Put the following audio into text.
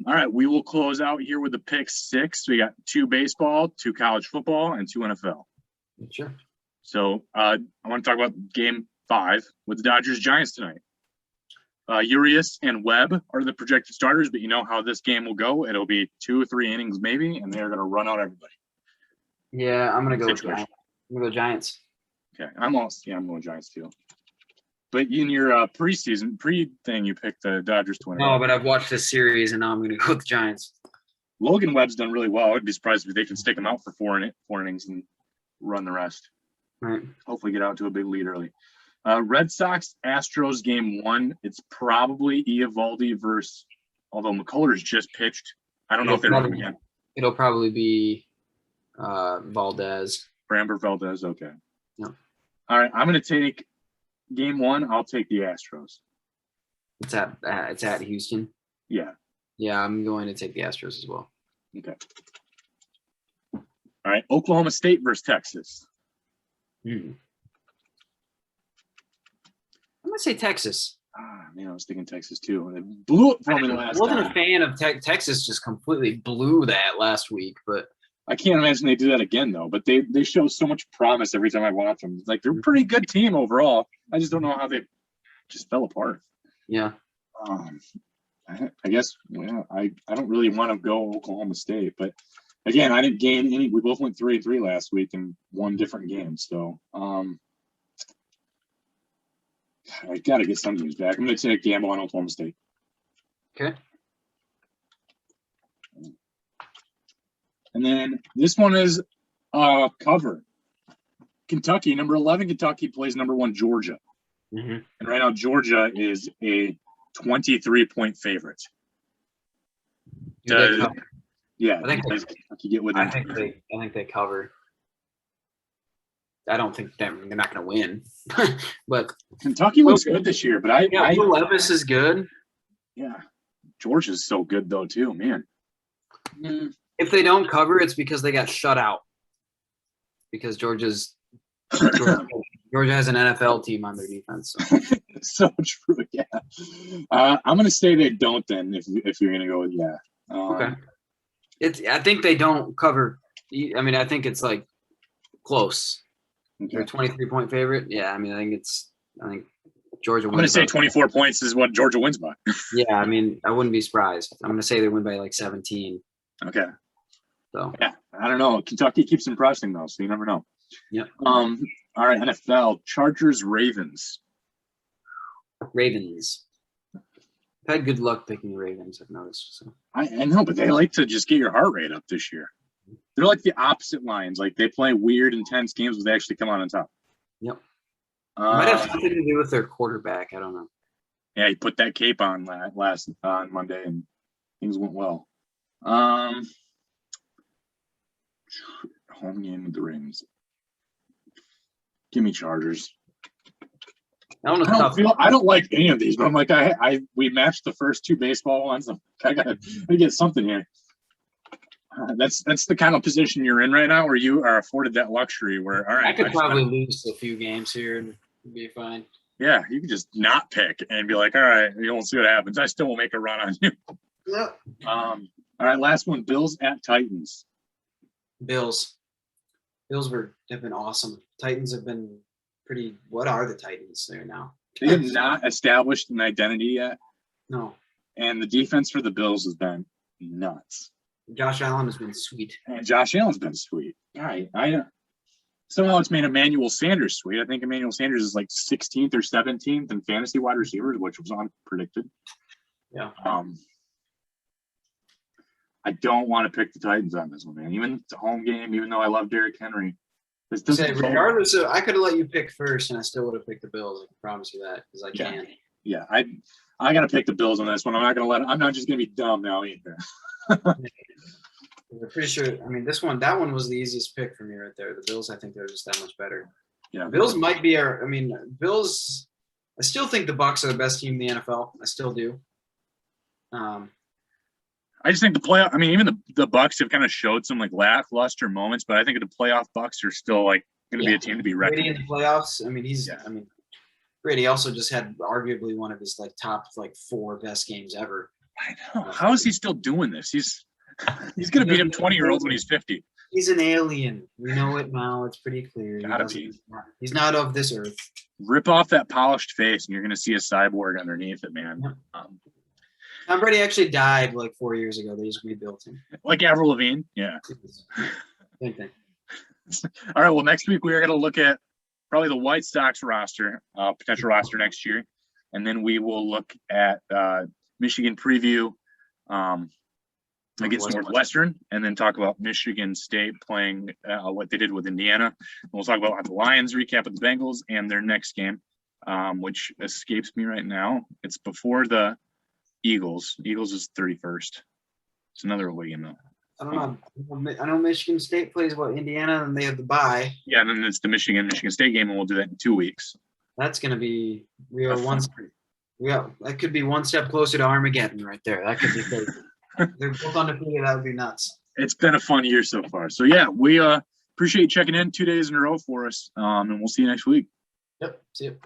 All right, we will close out here with the pick six. We got 2 baseball, 2 college football, and 2 NFL. Sure. So I want to talk about game 5 with the Dodgers-Giants tonight. Urias and Webb are the projected starters, but you know how this game will go. It'll be 2 or 3 innings maybe, and they're going to run out everybody. Yeah, I'm going to go with Giants. I'm going to go Giants. Okay, I'm going Giants too. But in your preseason thing, you picked the Dodgers to win. No, but I've watched this series, and now I'm going to go with the Giants. Logan Webb's done really well. I'd be surprised if they can stick him out for 4 innings and run the rest. Right. Hopefully get out to a big lead early. Red Sox, Astros game 1. It's probably Eovaldi versus, although McCullers just pitched. I don't know if they run him again. It'll probably be Valdez. Framber Valdez, okay. Yep. All right, I'm going to take game 1. I'll take the Astros. It's at Houston. Yeah. Yeah, I'm going to take the Astros as well. Okay. All right, Oklahoma State versus Texas. I'm going to say Texas. Man, I was thinking Texas too. They blew it from me last time. I wasn't a fan of Texas. Just completely blew that last week, but I can't imagine they do that again though. But they show so much promise every time I watch them. It's like they're a pretty good team overall. I just don't know how they just fell apart. Yeah. I guess I don't really want to go Oklahoma State, but again, I didn't gain any. We both went 3-3 last week and won different games, so I got to get some games back. I'm going to take a gamble on Oklahoma State. Okay. And then this one is cover. Kentucky, number 11, Kentucky plays number 1, Georgia. Mm-hmm. And right now, Georgia is a 23-point favorite. Yeah, I think Kentucky get within. I think they cover. I don't think they're not going to win, but Kentucky looks good this year. But Will Levis is good. Yeah, Georgia's so good though too, man. If they don't cover, it's because they got shut out. Because Georgia has an NFL team on their defense. So, so true. Yeah, I'm going to say they don't. Then, if you're going to go with okay. I think they don't cover. I mean, I think it's like close. Okay. They're a 23-point favorite. Yeah, I mean, I think Georgia wins. I'm going to say 24 points is what Georgia wins by. Yeah, I mean, I wouldn't be surprised. I'm going to say they win by like 17. Okay. So yeah, I don't know. Kentucky keeps impressing though, so you never know. Yep. All right, NFL, Chargers, Ravens. I've had good luck picking the Ravens, I've noticed. So I know, but they like to just get your heart rate up this year. They're like the opposite Lions. Like they play weird, intense games, but they actually come out on top. Yep. Might have something to do with their quarterback. I don't know. Yeah, he put that cape on on Monday, and things went well. Home game with the Ravens. Give me Chargers. I don't like any of these, but I'm like, we matched the first 2 baseball ones. I gotta get something here. That's the kind of position you're in right now, where you are afforded that luxury. Where all right, I could probably lose a few games here and be fine. Yeah, you can just not pick and be like, all right, we'll see what happens. I still will make a run on you. Yeah. All right, last one: Bills at Titans. Bills have been awesome. Titans have been pretty. What are the Titans there now? They have not established an identity yet. No. And the defense for the Bills has been nuts. Josh Allen has been sweet. And Josh Allen's been sweet. I somehow it's made Emmanuel Sanders sweet. I think Emmanuel Sanders is like 16th or 17th in fantasy wide receivers, which was unpredicted. Yeah. I don't want to pick the Titans on this one, man. Even it's a home game, even though I love Derrick Henry. Regardless of, I could have let you pick first, and I still would have picked the Bills. I can promise you that because I can. Yeah, I got to pick the Bills on this one. I'm not just going to be dumb now either. I'm pretty sure. I mean, that one was the easiest pick for me right there. The Bills, I think they're just that much better. Yeah, Bills might be Bills. I still think the Bucs are the best team in the NFL. I still do. I just think the playoff. I mean, even the Bucs have kind of showed some like lackluster moments, but I think the playoff Bucs are still like going to be a team to be reckoned with. Brady in the playoffs. I mean, Brady also just had arguably one of his like top like 4 best games ever. I know. How is he still doing this? He's going to beat him 20-year-olds when he's 50. He's an alien. We know it now. It's pretty clear. Gotta be. He's not of this earth. Rip off that polished face, and you're going to see a cyborg underneath it, man. Yeah. Tom Brady actually died like 4 years ago. They just rebuilt him. Like Avril Lavigne? Yeah. Same thing. All right, well, next week we are going to look at probably the White Sox roster, potential roster next year. And then we will look at Michigan preview against Northwestern, and then talk about Michigan State playing what they did with Indiana. And we'll talk about the Lions recap of the Bengals and their next game, which escapes me right now. It's before the Eagles. Eagles is 31st. It's another away game, though. I don't know. I know Michigan State plays Indiana, and they have the bye. Yeah, and then it's the Michigan State game, and we'll do that in 2 weeks. That's going to be that could be one step closer to Armageddon right there. That could be crazy. They're both undefeated. That would be nuts. It's been a fun year so far. So yeah, we appreciate you checking in 2 days in a row for us, and we'll see you next week. Yep. See you.